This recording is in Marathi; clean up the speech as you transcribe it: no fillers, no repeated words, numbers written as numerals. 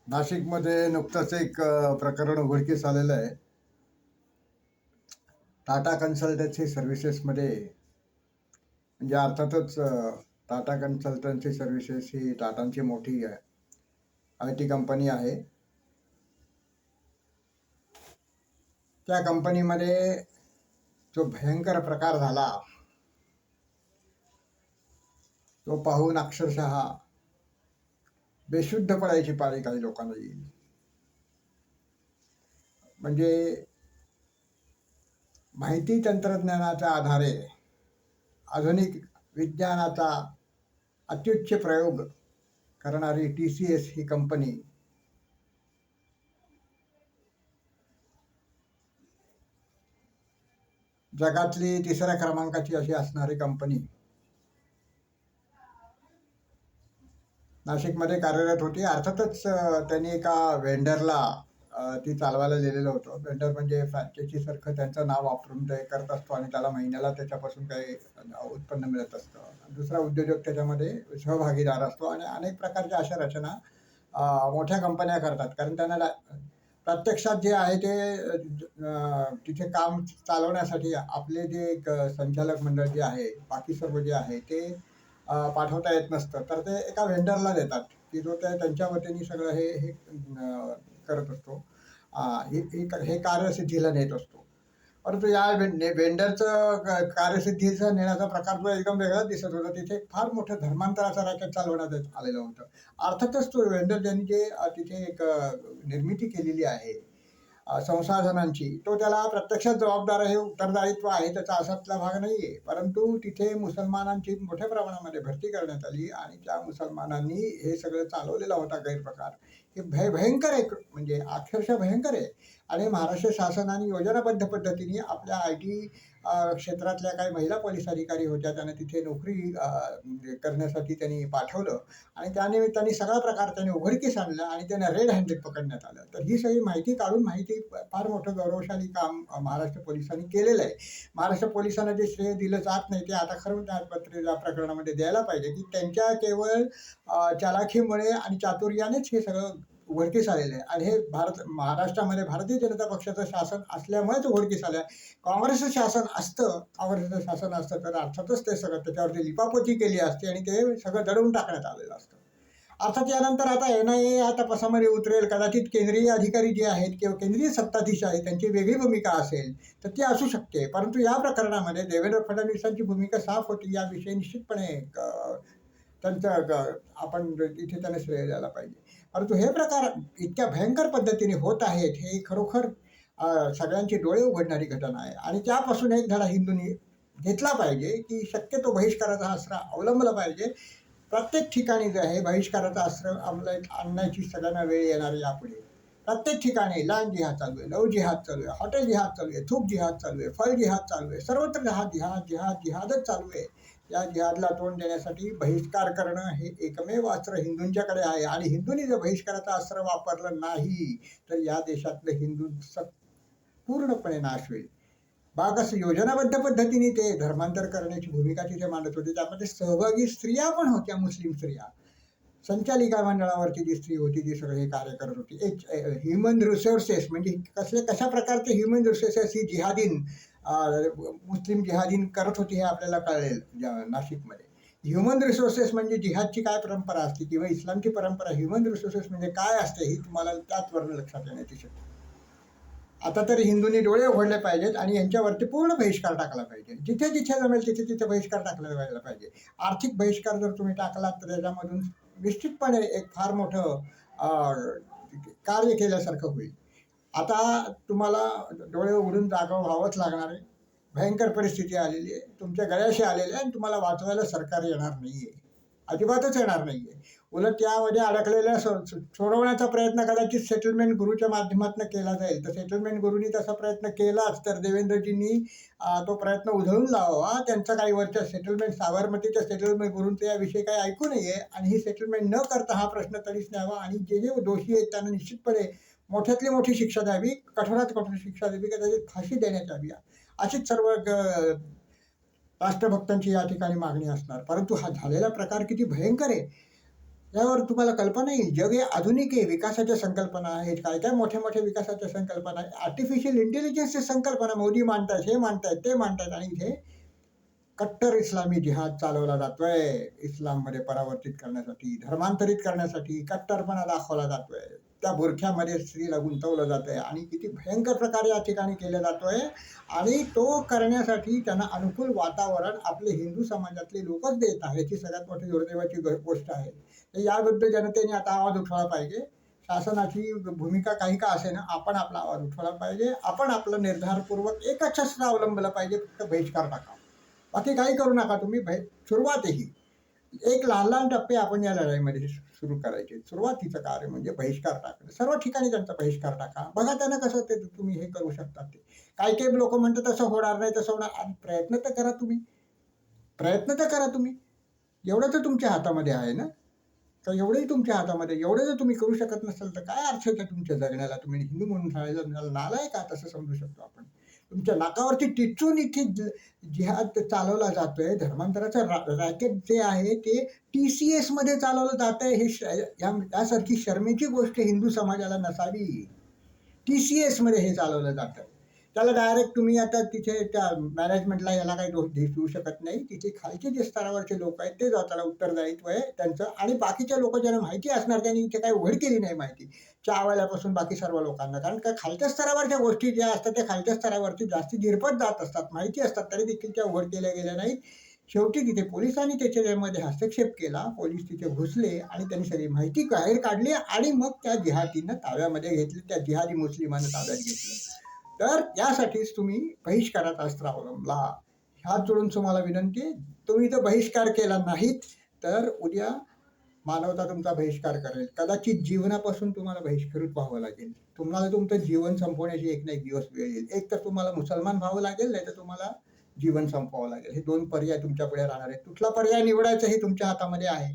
नाशिकमध्ये नुकतंच एक प्रकरण उघडकीस आलेलं आहे. टाटा कन्सल्टन्सी सर्व्हिसेसमध्ये म्हणजे अर्थातच टाटा कन्सल्टन्सी सर्व्हिसेस ही टाटांची मोठी आय टी कंपनी आहे. त्या कंपनीमध्ये जो भयंकर प्रकार झाला तो पाहून अक्षरशः बेशुद्ध पडायची पाळी काही लोकांना येईल. म्हणजे माहिती तंत्रज्ञानाच्या आधारे आधुनिक विज्ञानाचा अत्युच्च प्रयोग करणारी TCS ही कंपनी जगातली तिसऱ्या क्रमांकाची अशी असणारी कंपनी नाशिकमध्ये कार्यरत होती. अर्थातच त्यांनी एका वेंडरला ती चालवायला दिलेलं होतं. वेंडर म्हणजे फ्रँचायझी सारखं त्यांचं नाव वापरून ते करत असतो आणि त्याला महिन्याला त्याच्यापासून काही उत्पन्न मिळत असतं. दुसरा उद्योजक त्याच्यामध्ये सहभागीदार असतो आणि अनेक प्रकारच्या अशा रचना मोठ्या कंपन्या करतात. कारण त्यांना प्रत्यक्षात जे आहे ते तिथे काम चालवण्यासाठी आपले जे एक संचालक मंडळ जे आहे, बाकी सर्व जे आहे ते पाठवता येत नसतं. तर ते एका वेंडरला देतात की जो त्यांच्या वतीने सगळं हे हे करत असतो. हे कार्यसिद्धीला नेत असतो. परंतु या वेंडरचं कार्यसिद्धीचा नेण्याचा प्रकार जो एकदम वेगळा दिसत होता. तिथे फार मोठं धर्मांतराचा रॅकेट चालवण्यात आलेलं होतं. अर्थातच तो वेंडर ज्यांनी जे तिथे एक निर्मिती केलेली आहे संसाधनांची, तो त्याला प्रत्यक्षात जबाबदार आहे, उत्तरदायित्व आहे, त्याचा असातला भाग नाही आहे. परंतु तिथे मुसलमानांची मोठ्या प्रमाणामध्ये भरती करण्यात आली आणि त्या मुसलमानांनी हे सगळं चालवलेला होता गैरप्रकार. हे भयंकर आहे, म्हणजे अक्षरशः भयंकर आहे. आणि महाराष्ट्र शासनाने योजनाबद्ध पद्धतीने आपल्या IT क्षेत्रातल्या काही महिला पोलीस अधिकारी होत्या, त्यांना तिथे नोकरी करण्यासाठी त्यांनी पाठवलं आणि त्यानिमित्ताने सगळा प्रकार त्यांनी उघडकीस आणला आणि त्यांना रेड हँडेड पकडण्यात आलं. तर ही सगळी माहिती काढून माहिती फार मोठं गौरवशाली काम महाराष्ट्र पोलिसांनी केलेलं आहे. महाराष्ट्र पोलिसांना जे श्रेय दिलं जात नाही ते आता खरं या प्रकरणामध्ये द्यायला पाहिजे की त्यांच्या केवळ चालाखीमुळे आणि चातुर्यानेच हे सगळं उघडकीस आलेलं आहे. आणि हे महाराष्ट्रामध्ये भारतीय जनता पक्षाचं शासन असल्यामुळेच उघडकीस आलं आहे. काँग्रेसचं शासन असतं तर अर्थातच ते सगळं त्याच्यावरती लिपापोती केली असते आणि ते सगळं दडवून टाकण्यात आलेलं असतं. अर्थात यानंतर आता NIA या तपासामध्ये उतरेल. कदाचित केंद्रीय अधिकारी जे आहेत किंवा केंद्रीय सत्ताधीश आहेत त्यांची वेगळी भूमिका असेल तर ती असू शकते. परंतु या प्रकरणामध्ये देवेंद्र फडणवीसांची भूमिका साफ होती याविषयी निश्चितपणे त्यांचं आपण इथे त्यांना श्रेय द्यायला पाहिजे. परंतु हे प्रकार इतक्या भयंकर पद्धतीने होत आहेत हे खरोखर सगळ्यांचे डोळे उघडणारी घटना आहे. आणि त्यापासून एक धडा हिंदूंनी घेतला पाहिजे की शक्यतो बहिष्काराचा अस्त्र अवलंबला पाहिजे. प्रत्येक ठिकाणी जे आहे बहिष्काराचा अस्त्र अंमलात आणण्याची सगळ्यांना वेळ येणार यापुढे. प्रत्येक ठिकाणी लहान जिहाद चालू आहे, लव जिहाद चालू आहे, हॉटेल जिहाद चालू आहे, थूक जिहाद चालू आहे, फळ जिहाद चालू आहे, सर्वत्र जिहादच चालू आहे. या जिहादला तोंड देण्यासाठी बहिष्कार करणं हे एकमेव अस्त्र हिंदूंच्याकडे आहे. आणि हिंदूंनी जर बहिष्काराचं अस्त्र वापरलं नाही तर या देशातलं हिंदूंचा पूर्णपणे नाश होईल. कसं योजनाबद्ध पद्धतीने ते धर्मांतर करण्याची भूमिका तिथे मांडत होते. त्यामध्ये सहभागी स्त्रिया पण होत्या, मुस्लिम स्त्रिया. संचालिका मंडळावरची जी स्त्री होती ती सगळे हे कार्य करत होती. एक ह्युमन रिसोर्सेस म्हणजे कशा प्रकारचे ह्युमन रिसोर्सेस ही जिहादीन मुस्लिम जिहादीन करत होती हे आपल्याला कळेल नाशिकमध्ये. ह्युमन रिसोर्सेस म्हणजे जिहादची काय परंपरा असते किंवा इस्लामची परंपरा, ह्युमन रिसोर्सेस म्हणजे काय असते ही तुम्हाला त्याचवरून लक्षात येण्याची शक्यता. आता तरी हिंदूंनी डोळे उघडले पाहिजेत आणि यांच्यावरती पूर्ण बहिष्कार टाकला पाहिजे. जिथे जिथे जमेल तिथे तिथे बहिष्कार टाकला जायला पाहिजे. आर्थिक बहिष्कार जर तुम्ही टाकलात तर त्याच्यामधून निश्चितपणे एक फार मोठं कार्य केल्यासारखं होईल. आता तुम्हाला डोळे उघडून जागा व्हावंच लागणार आहे. भयंकर परिस्थिती आलेली आहे, तुमच्या गळ्याशी आलेली आहे आणि तुम्हाला वाचवायला सरकार येणार नाही आहे, अजिबातच येणार नाही आहे. उलट त्यामध्ये अडकलेल्या सोडवण्याचा प्रयत्न कदाचित सेटलमेंट गुरुच्या माध्यमातून केला जाईल. तर सेटलमेंट गुरुनी तसा प्रयत्न केलाच तर देवेंद्रजींनी तो प्रयत्न उधळून लावावा. त्यांचा काही वरच्या सेटलमेंट साबरमतीच्या सेटलमेंट गुरूंचं याविषयी काही ऐकू नये आणि ही सेटलमेंट न करता हा प्रश्न तरीच न्यावा आणि जे जे दोषी आहेत त्यांना निश्चितपणे मोठ्यातली मोठी शिक्षा द्यावी, कठोरात कठोर शिक्षा द्यावी, कदाचित फाशी देण्यात यावी. अशीच सर्व राष्ट्रभक्तांची या ठिकाणी मागणी असणार. परंतु हा झालेला प्रकार किती भयंकर आहे. यावर तुम्हाला कल्पना येईल. जग हे आधुनिक आहे. विकासाच्या संकल्पना आहेत. काय काय मोठ्या मोठ्या विकासाच्या संकल्पना आहे. आर्टिफिशियल इंटेलिजन्सच्या संकल्पना मोदी मांडतायत, हे मांडतायत, ते मांडतायत आणि इथे कट्टर इस्लामी जिहाद चालवला जातोय. इस्लाममध्ये परावर्तित करण्यासाठी, धर्मांतरित करण्यासाठी कट्टरपणा दाखवला जातोय. त्या बुरख्यामध्ये स्त्रीला गुंतवलं जातंय आणि किती भयंकर प्रकारे या ठिकाणी केलं जातोय. आणि तो करण्यासाठी त्यांना अनुकूल वातावरण आपले हिंदू समाजातले लोकच देत आहेत. याची सगळ्यात मोठी दुर्दैवाची गोष्ट आहे. तर याविरुद्ध जनतेने आता आवाज उठवला पाहिजे. शासनाची भूमिका काही का असेना, आपण आपला आवाज उठवला पाहिजे. आपण आपलं निर्धारपूर्वक एकच शस्त्र अवलंबलं पाहिजे, फक्त बहिष्कार टाका. बाकी काही करू नका तुम्ही. सुरुवात आहे ही. एक लहान लहान टप्पे आपण या लढाईमध्ये सुरू करायचे. सुरुवातीचं कार्य म्हणजे बहिष्कार टाकणं. सर्व ठिकाणी त्यांचा बहिष्कार टाका. बघा त्यांना कसं ते तुम्ही हे करू शकता ते. काही काही लोक म्हणतात तसं होणार नाही, तसं होणार. आणि प्रयत्न तर करा तुम्ही. प्रयत्न तर करा तुम्ही. एवढं तर तुमच्या हातामध्ये आहे ना. तर एवढंही तुमच्या हातामध्ये. एवढं जर तुम्ही करू शकत नसाल तर काय अर्थ आहे तुमच्या जगण्याला? तुम्ही हिंदू म्हणून सांगायला नालायक का, तसं समजू शकतो आपण. तुमच्या नाकावरती टिचून इथे जिहाद चालवला जातोय. धर्मांतराचं रॅकेट जे आहे ते TCS मध्ये चालवलं जात आहे. हे यासारखी शर्मेची गोष्ट हिंदू समाजाला नसावी. TCS मध्ये हे चालवलं जातं. त्याला डायरेक्ट तुम्ही आता तिथे त्या मॅनेजमेंटला याला काही दोष देऊ शकत नाही. तिथे खालचे जे स्तरावरचे लोक आहेत ते त्याला उत्तरदायित्व आहे त्यांचं. आणि बाकीच्या लोक ज्यांना माहिती असणार त्यांनी इथे काही उघड केली नाही माहिती, चहावाल्यापासून बाकी सर्व लोकांना. कारण का खालच्या स्तरावरच्या गोष्टी ज्या असतात त्या खालच्या स्तरावरती जास्ती झिरपत जात असतात, माहिती असतात, तरी देखील त्या उघड केल्या गेल्या नाहीत. शेवटी तिथे पोलिसांनी त्याच्यामध्ये हस्तक्षेप केला. पोलीस तिथे घुसले आणि त्यांनी सगळी माहिती बाहेर काढली आणि मग त्या जिहादींना ताब्यामध्ये घेतले. त्या जिहादी मुस्लिमांना ताब्यात घेतलं. तर यासाठीच तुम्ही बहिष्काराचा अस्त्र अवलंबला. हात जोडून तुम्हाला विनंती आहे. तुम्ही तर बहिष्कार केला नाहीत तर उद्या मानवता तुमचा बहिष्कार करेल. कदाचित जीवनापासून तुम्हाला बहिष्कृत व्हावं लागेल. तुम्हाला तुमचं जीवन संपवण्याची एक ना एक दिवस वेळ येईल. एक तर तुम्हाला मुसलमान व्हावं लागेल, नाही तर तुम्हाला जीवन संपवावं लागेल. हे दोन पर्याय तुमच्या पुढे राहणार आहेत. कुठला पर्याय निवडायचा हे तुमच्या हातामध्ये आहे.